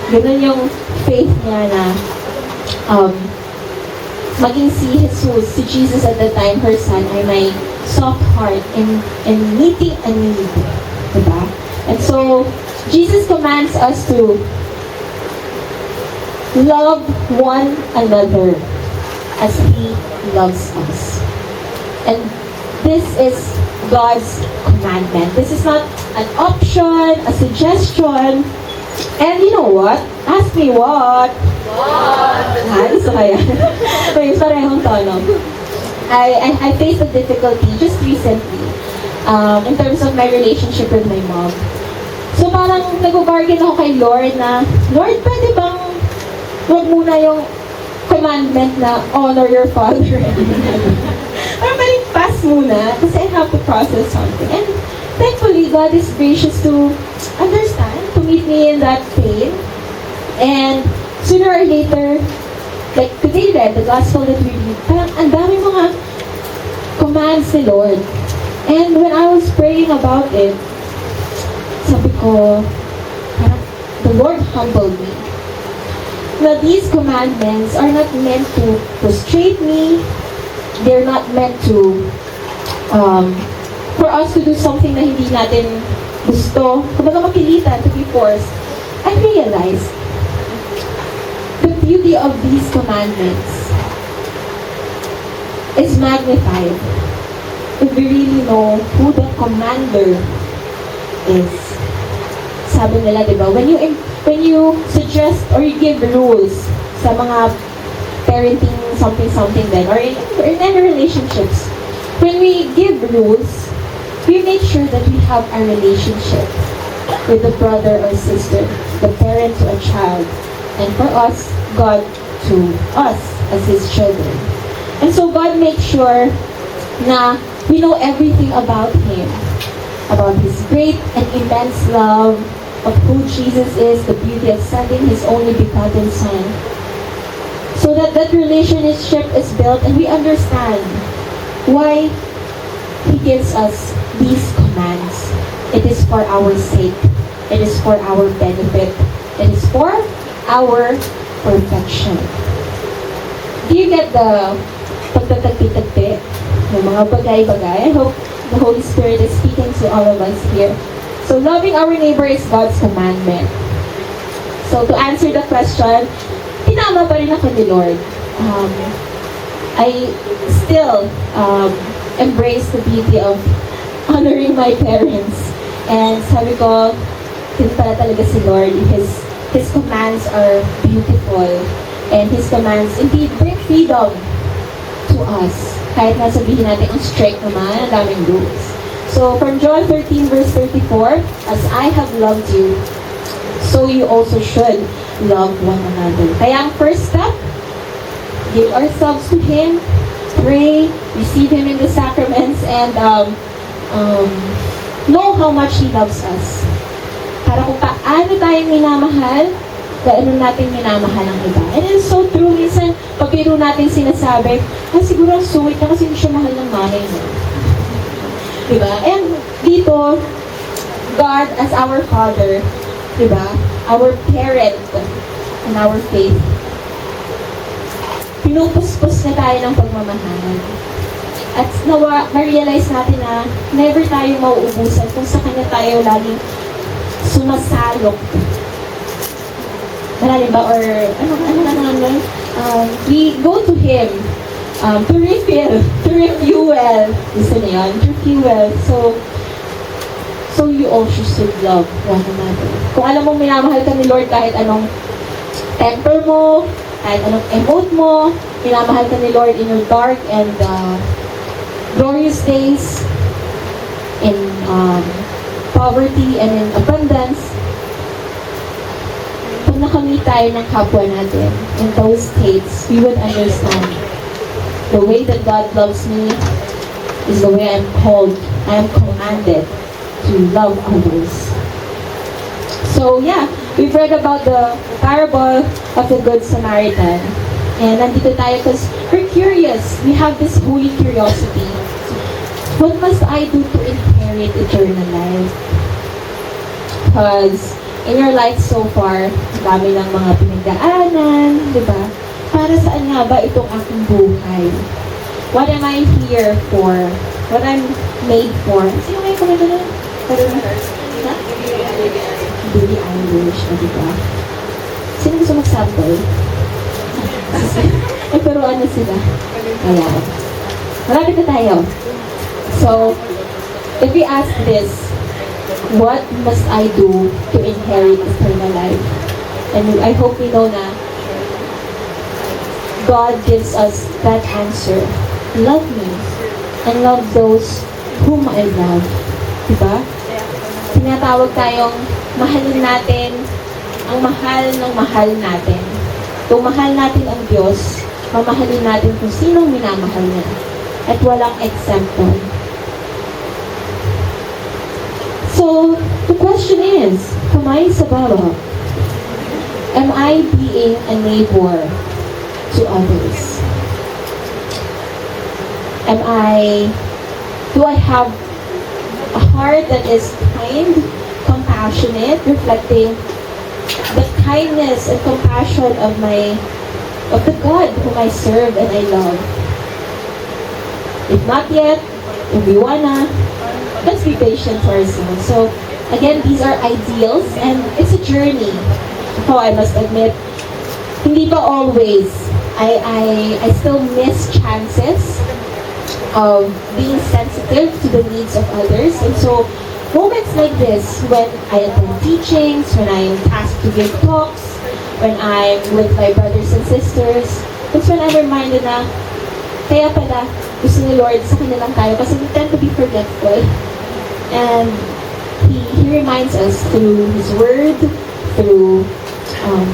Ganun yung faith niya na maging si Jesus, si Jesus at the time, her son, ay may soft heart in meeting a need. Diba? And so, Jesus commands us to love one another as He loves us. And this is God's commandment. This is not an option, a suggestion. And you know what? Ask me what? Gusto kaya? May parehong tono. I faced a difficulty just recently in terms of my relationship with my mom. So parang nag-bargain ako kay Lord na, Lord, pwede bang wag muna yung commandment na honor your father and mother. Parang pwedeng pass muna kasi I have to process something. And thankfully, God is gracious to understand, to meet me in that pain. And sooner or later, like today read, the gospel that we read, parang ang dami mga commands ni Lord. And when I was praying about it, sabi ko, parang the Lord humbled me. Now, these commandments are not meant to frustrate me. They're not meant to, for us to do something na hindi natin gusto. Kumbaga mapilitan, to be forced. I realized the beauty of these commandments is magnified if we really know who the commander is. Sabi nila, di ba, when you suggest or you give rules sa mga parenting something then, or in any relationships, when we give rules, we make sure that we have a relationship with the brother or sister, the parent to a child, and for us, God to us as His children. And so God makes sure na we know everything about Him, about His great and immense love, of who Jesus is, the beauty of sending His only begotten Son. So that that relationship is built and we understand why He gives us these commands. It is for our sake. It is for our benefit. It is for our perfection. Do you get the pagtatagpi-tagpi ng mga bagay-bagay? I hope the Holy Spirit is speaking to all of us here. So loving our neighbor is God's commandment. So to answer the question, tinama pa rin ako ni Lord. I still embrace the beauty of honoring my parents. And sabi ko, yun pala talaga si Lord. His commands are beautiful. And His commands indeed bring freedom to us. Kahit na sabihin natin ang strict naman, ang daming rules. So from John 13 verse 34, as I have loved you, so you also should love one another. Kaya ang first step, give ourselves to Him, pray, receive Him in the sacraments, and know how much He loves us. Para kung paano tayong minamahal, gaano natin minamahal ang iba. And it's so true, minsan, pag biro natin sinasabi, siguro ang sweet na kasi hindi siya mahal ng nanay mo. Diba? And dito, God as our Father, diba? Our parent in our faith. Pinupuspos na tayo ng pagmamahal. At na-realize natin na never tayo mauubusan kung sa Kanya tayo laging sumasalok. Malalim ba? Or we go to Him to refuel. Gusto niyo yun? To refuel. So you also should love one another. Kung alam mong minamahal ka ni Lord kahit anong temper mo, kahit anong emote mo, minamahal ka ni Lord in your dark and glorious days, in poverty and in abundance, pag nakamit tayo ng kapwa natin, in those states, we would understand the way that God loves me is the way I am commanded to love others. So yeah, we've read about the parable of the Good Samaritan. And nandito tayo because we're curious. We have this holy curiosity. What must I do to inherit eternal life? Because in your life so far, dami ng mga pinagdaanan, di ba? Para saan nga ba itong aking buhay? What am I here for? What I'm made for? Sino kayo kumento na? Billie Eilish, di ba? Sino gusto mag-sample? Nagturuan na sila. Ayan. Malapit na tayo. So, if we ask this, what must I do to inherit eternal life? And I hope we know na God gives us that answer. Love me and love those whom I love. Diba? Tinatawag tayong mahalin natin ang mahal ng mahal natin. Kung mahal natin ang Diyos, mamahalin natin kung sinong minamahal niya. At walang exemption. So, the question is, kamay sa baba, am I being a neighbor to others? Do I have a heart that is kind, compassionate, reflecting the kindness and compassion of the God whom I serve and I love? If not yet, if we wanna, let's be patient for ourselves. So, again, these are ideals and it's a journey. So, I must admit, hindi pa always. I still miss chances of being sensitive to the needs of others. And so, moments like this, when I attend teachings, when I'm tasked to give talks, when I'm with my brothers and sisters, that's when I'm reminded na, kaya pala, gusto ni Lord sa kanya lang tayo kasi we tend to be forgetful. And He reminds us through His Word, through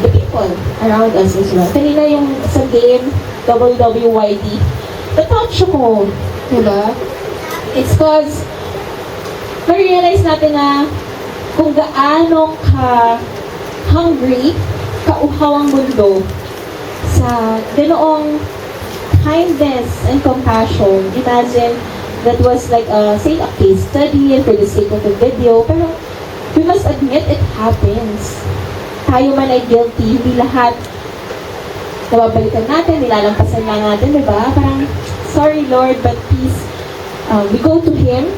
the people around us as well. Kanina yung sa game, WWYD, natouch ko, diba? It's cause, ma-realize natin na kung gaano ka hungry, kauhaw ang mundo sa ganoong kindness and compassion. Imagine, that was like a case study and for the sake of the video, pero we must admit it happens. Tayo man ay guilty, hindi lahat nababalikan natin, nilalampasan lang natin, diba? Parang, sorry Lord, but please, we go to Him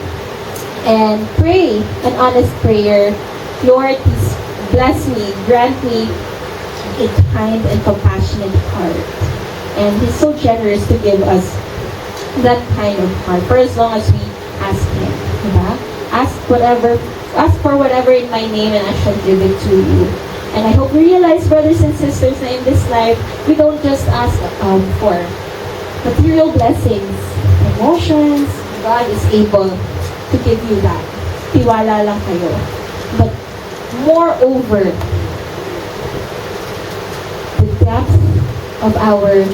and pray an honest prayer. Lord, please bless me, grant me a kind and compassionate heart. And He's so generous to give us that kind of heart for as long as we ask Him. Diba? Ask for whatever in my name and I shall give it to you. And I hope we realize, brothers and sisters, that in this life, we don't just ask for material blessings, emotions. God is able to give you that. Tiwala lang kayo. But moreover, the depth of our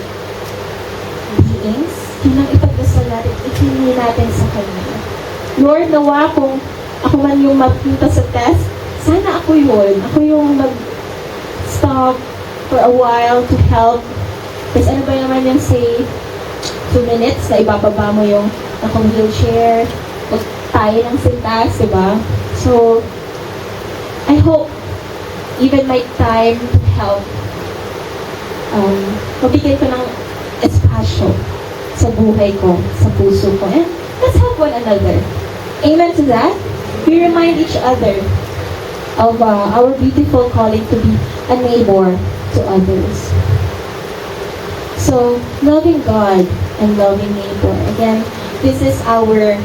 beings, yun ang ipagdasal natin, ihingi natin sa Kanya. Lord, nawa kung ako man yung mapunta sa test, sana ako yun. Ako yung mag-stop for a while to help. Kasi ano ba naman yung say, 2 minutes na ibababa mo yung nakong wheelchair, o tayo ng sintas, diba? So, I hope even my time to help, mabigyan ko ng espasyo sa buhay ko, sa puso ko. And let's help one another. Amen to that? We remind each other of our beautiful calling to be a neighbor to others. So, loving God and loving neighbor. Again, this is our,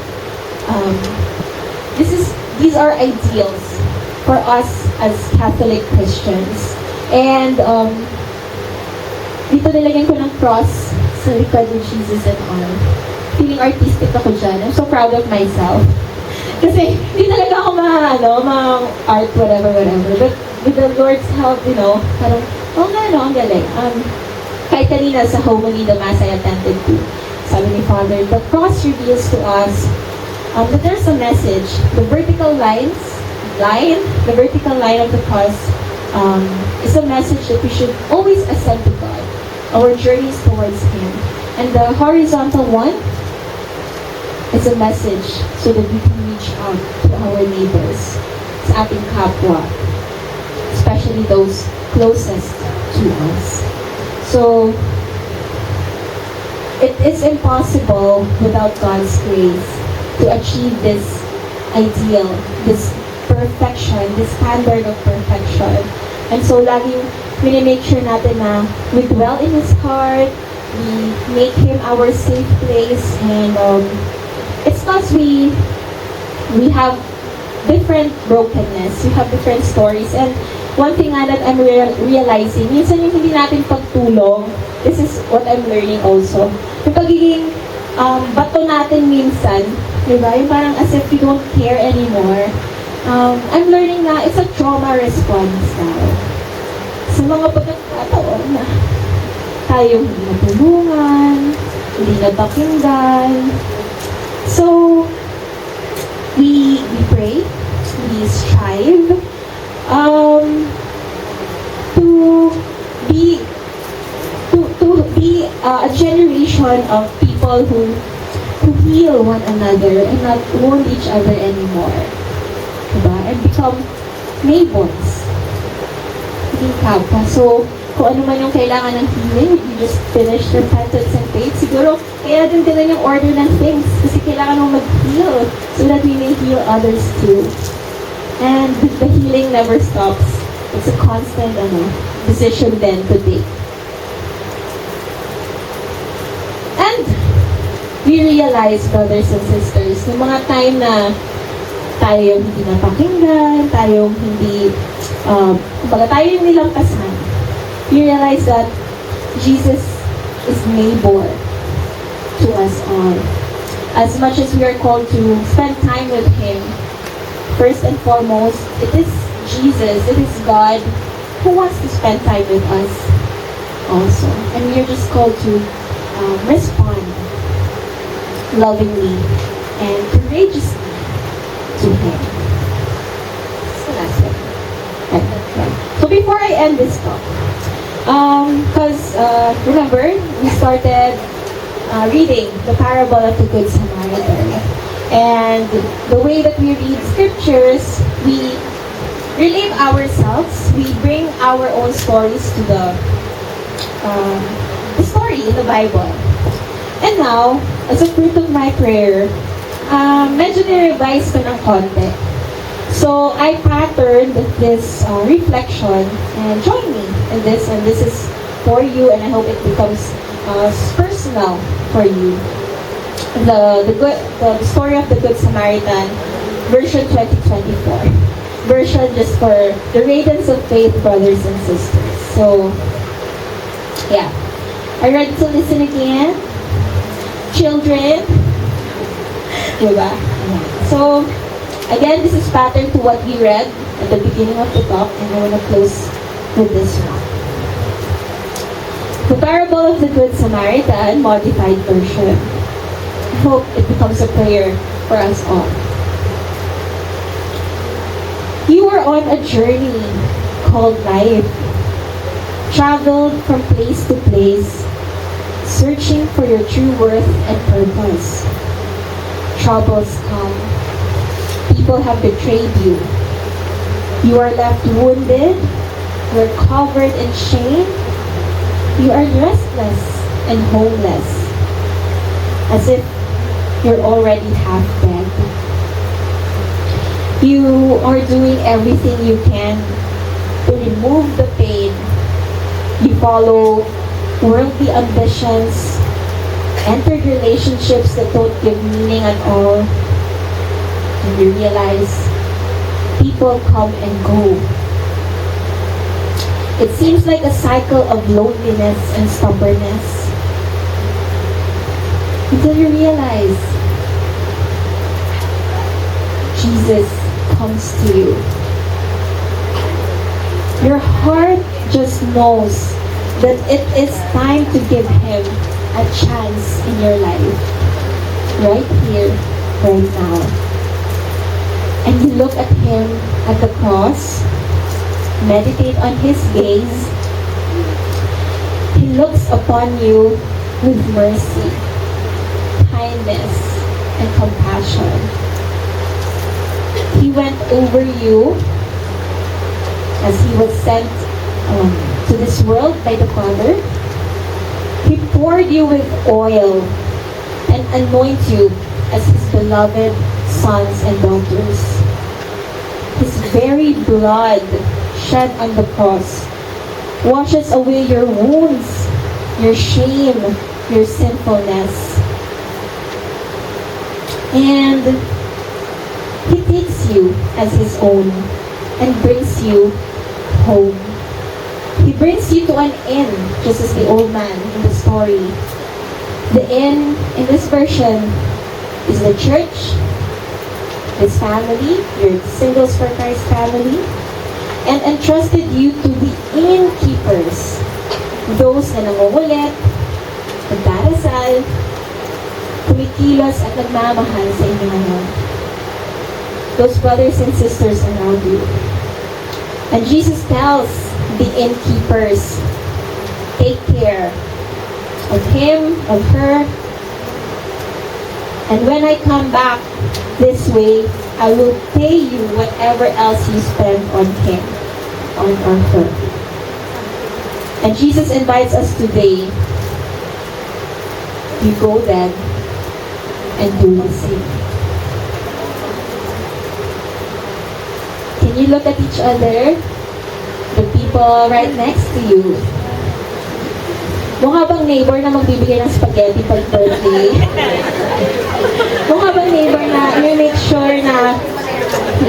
these are ideals for us as Catholic Christians. And, dito nilagyan ko ng cross sa likod ni Jesus and all. Feeling artistic ako dyan. I'm so proud of myself. Kasi, hindi talaga ako ma-art, whatever. But with the Lord's help, parang, ang galing. Kahit kanina sa homily, the Mass I attended to, sabi ni Father, the cross reveals to us that there's a message. The vertical line of the cross is a message that we should always ascend to God, our journeys towards Him. And the horizontal one is a message so that we can reach out to our neighbors, sa ating kapwa, especially those closest to us. So, it is impossible without God's grace to achieve this ideal, this perfection, this standard of perfection. And so, laging make sure natin na we dwell in His heart, We make Him our safe place, and it's because we have different brokenness, we have different stories, and one thing nga that I'm realizing, minsan yung hindi natin pagtulong, this is what I'm learning also, yung pagiging bato natin minsan, diba? Yung parang as if we don't care anymore. I'm learning na it's a trauma response now. Sa mga pagkakataon na tayo hindi natulungan, hindi napakinggan. So, we pray, we strive to be a generation of people who heal one another and not wound each other anymore. Diba? And become neighbors. Hindi kapwa. So, kung ano man yung kailangan ng healing, you just finish repentance and faith. Siguro, kaya din yung order ng things. Kasi kailangan mo mag-heal so that we may heal others too. And the healing never stops. It's a constant decision then to take. And we realize, brothers and sisters, yung mga time na tayo hindi napakinggan, tayo hindi, kumbaga tayo yung nilampasan. We realize that Jesus is neighbor to us all. As much as we are called to spend time with Him, first and foremost, it is Jesus, it is God who wants to spend time with us also. And we are just called to respond lovingly and courageously to Him. So that's it. Right. So before I end this talk, because remember, we started reading the parable of the Good Samaritan. And the way that we read scriptures, we relive ourselves, we bring our own stories to the story in the Bible. And now, as a fruit of my prayer, medyo nirevise ko ng konti. So, I patterned this reflection, and join me in this, and this is for you, and I hope it becomes personal for you. The story of the Good Samaritan, version 2024. Version just for the radiance of faith, brothers and sisters. So, yeah. Are you ready to listen again? Children? Diba? So, again, this is patterned to what we read at the beginning of the talk, and I want to close with this one. The parable of the Good Samaritan, modified version. I hope it becomes a prayer for us all. You are on a journey called life. Traveled from place to place, searching for your true worth and purpose. Troubles come. People have betrayed you. You are left wounded. You are covered in shame. You are restless and homeless, as if you're already half dead. You are doing everything you can to remove the pain. You follow worldly ambitions, entered relationships that don't give meaning at all, and you realize people come and go. It seems like a cycle of loneliness and stubbornness, until you realize Jesus comes to you. Your heart just knows that it is time to give Him a chance in your life. Right here, right now. And you look at Him at the cross, meditate on His gaze. He looks upon you with mercy, kindness, and compassion. He went over you as He was sent to this world by the Father. He poured you with oil and anoint you as His beloved sons and daughters. His very blood shed on the cross washes away your wounds your shame, your sinfulness. And He takes you as His own and brings you home. He brings you to an inn, just as the old man in the story. The inn in this version is the church, His family, your Singles for Christ family, and entrusted you to the innkeepers, those na nangungulit, nagdarasal, kumikilos at nagmamahal sa inyo ngayon. Those brothers and sisters around you. And Jesus tells the innkeepers, take care of him, of her, and when I come back this way, I will pay you whatever else you spend on him, on or her. And Jesus invites us today, you go then and do the same. Can you look at each other? The people right next to you. Mukha bang neighbor na magbibigay ng spaghetti pag birthday? Mukha bang neighbor na make sure na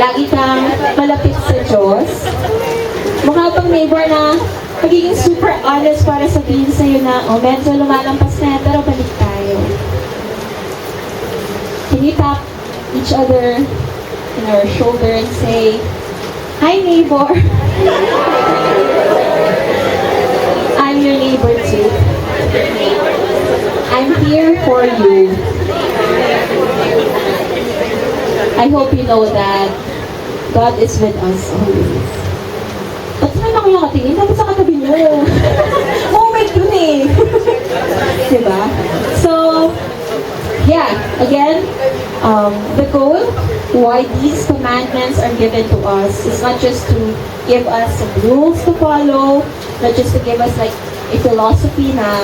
lagi kang malapit sa Diyos? Mukha bang neighbor na magiging super honest para sabihin sa'yo na, oh, medyo lumalampas na yan, pero balik tayo. Can you tap each other in our shoulder and say, hi neighbor. I'm your neighbor too. I'm here for you. I hope you know that God is with us always. Ba't naman ako yung katingin? Dapat sa katabi niyo. Moment yun eh. Diba? So, yeah, again, the goal why these commandments are given to us is not just to give us some rules to follow, not just to give us like a philosophy na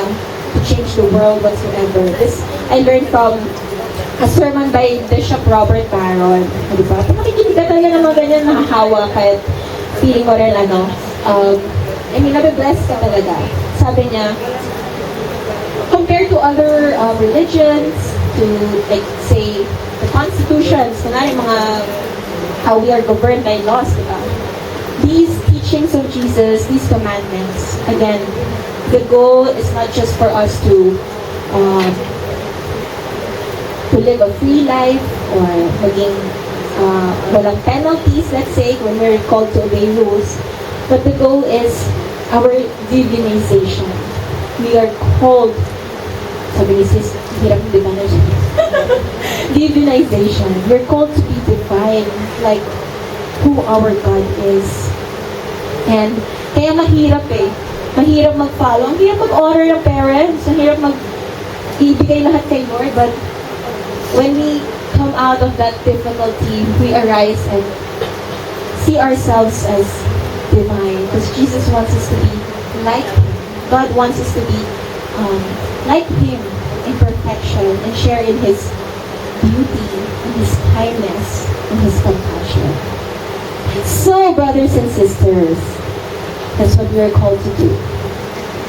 to change the world whatsoever. This I learned from a sermon by Bishop Robert Barron. Diba? Pag nakikinig ka talaga ng mga ganyan, nakahawa kahit feeling mo rin nabibless ka talaga. Sabi niya, compared to other religions, to like say the constitutions, how we are governed by laws, diba? These teachings of Jesus, these commandments, again, the goal is not just for us to live a free life or maging walang penalties, let's say, when we're called to obey rules, but the goal is our divinization. We are called, sabi ni sis, hirap yung divinization. We're called to be divine, like who our God is. And kaya mahirap eh. Mahirap mag-follow. Ang hirap mag-honor ng parents. Ang hirap mag-ibigay lahat kay Lord. But when we come out of that difficulty, we arise and see ourselves as divine. Because Jesus wants us to be like Him. God wants us to be like Him in perfection and share in His beauty, in His kindness, and His compassion. So, brothers and sisters, that's what we are called to do.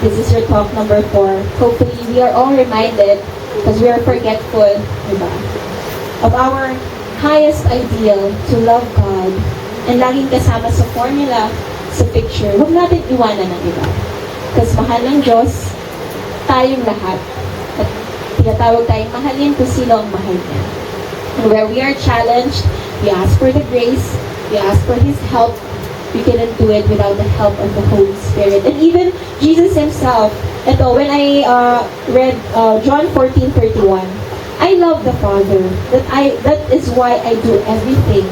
This is your talk number 4. Hopefully, we are all reminded, because we are forgetful, diba, of our highest ideal to love God and laging kasama sa formula, sa picture. Huwag natin iwanan ng iba. Because mahal ng Diyos, tayong lahat. At tinatawag tayong mahalin kung sino ang mahal niya. And where we are challenged, we ask for the grace, we ask for His help. We cannot do it without the help of the Holy Spirit. And even Jesus Himself, ito, when I read John 14:31, I love the Father. That is why I do everything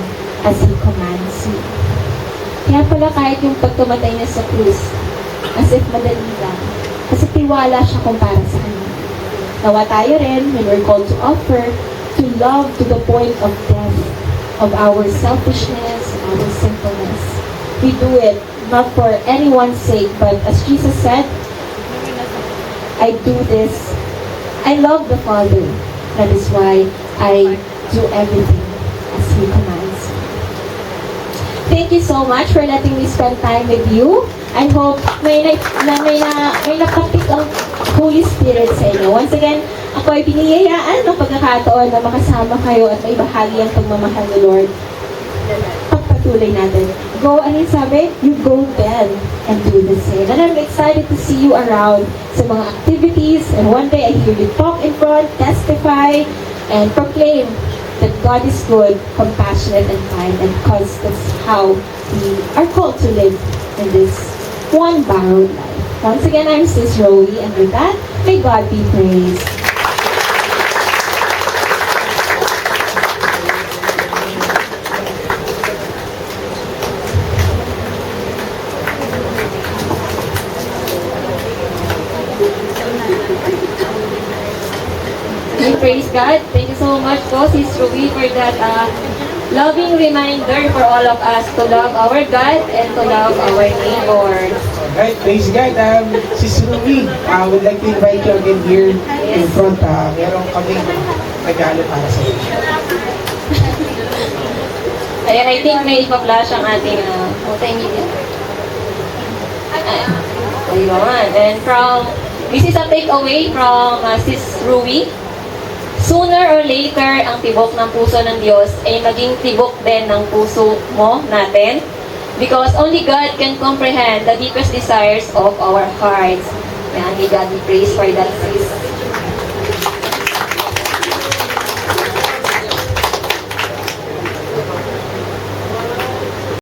as He commands me. Kaya pala kahit yung pagkamatay niya sa krus, as if madali lang. Kasi tiwala siya kumpara sa Kanya. Nawa tayo rin, when we're called to offer, to love to the point of death, of our selfishness, our sinfulness. We do it not for anyone's sake, but as Jesus said, I do this. I love the Father. That is why I do everything as He commands. Thank you so much for letting me spend time with you. I hope may napapik ang Holy Spirit sa inyo. Once again, ako ay biniyayaan ng pagkakataon na makasama kayo at may bahagi ang pagmamahal ni Lord. Pagpatuloy natin. Go, ano yung sabi? You go then and do the same. And I'm excited to see you around sa mga activities. And one day, I hear you talk in front, testify, and proclaim that God is good, compassionate, and kind. And because that's how we are called to live in this one borrowed life. Once again, I'm Sis Rowie, and with that, may God be praised. Okay, praise God. Thank you so much po, Sis Ruby, for that loving reminder for all of us to love our God and to love our neighbor. Alright, praise God. Sis Ruby, I would like to invite you again here in front. Meron kaming regalo para sa iyo. Ayan, I think may ipa-flash ang ating multimedia. Ayun. And this is a takeaway from Sis Ruby. Sooner or later, ang tibok ng puso ng Diyos ay maging tibok din ng puso mo natin. Because only God can comprehend the deepest desires of our hearts. Yan, may God be praised for that, sis.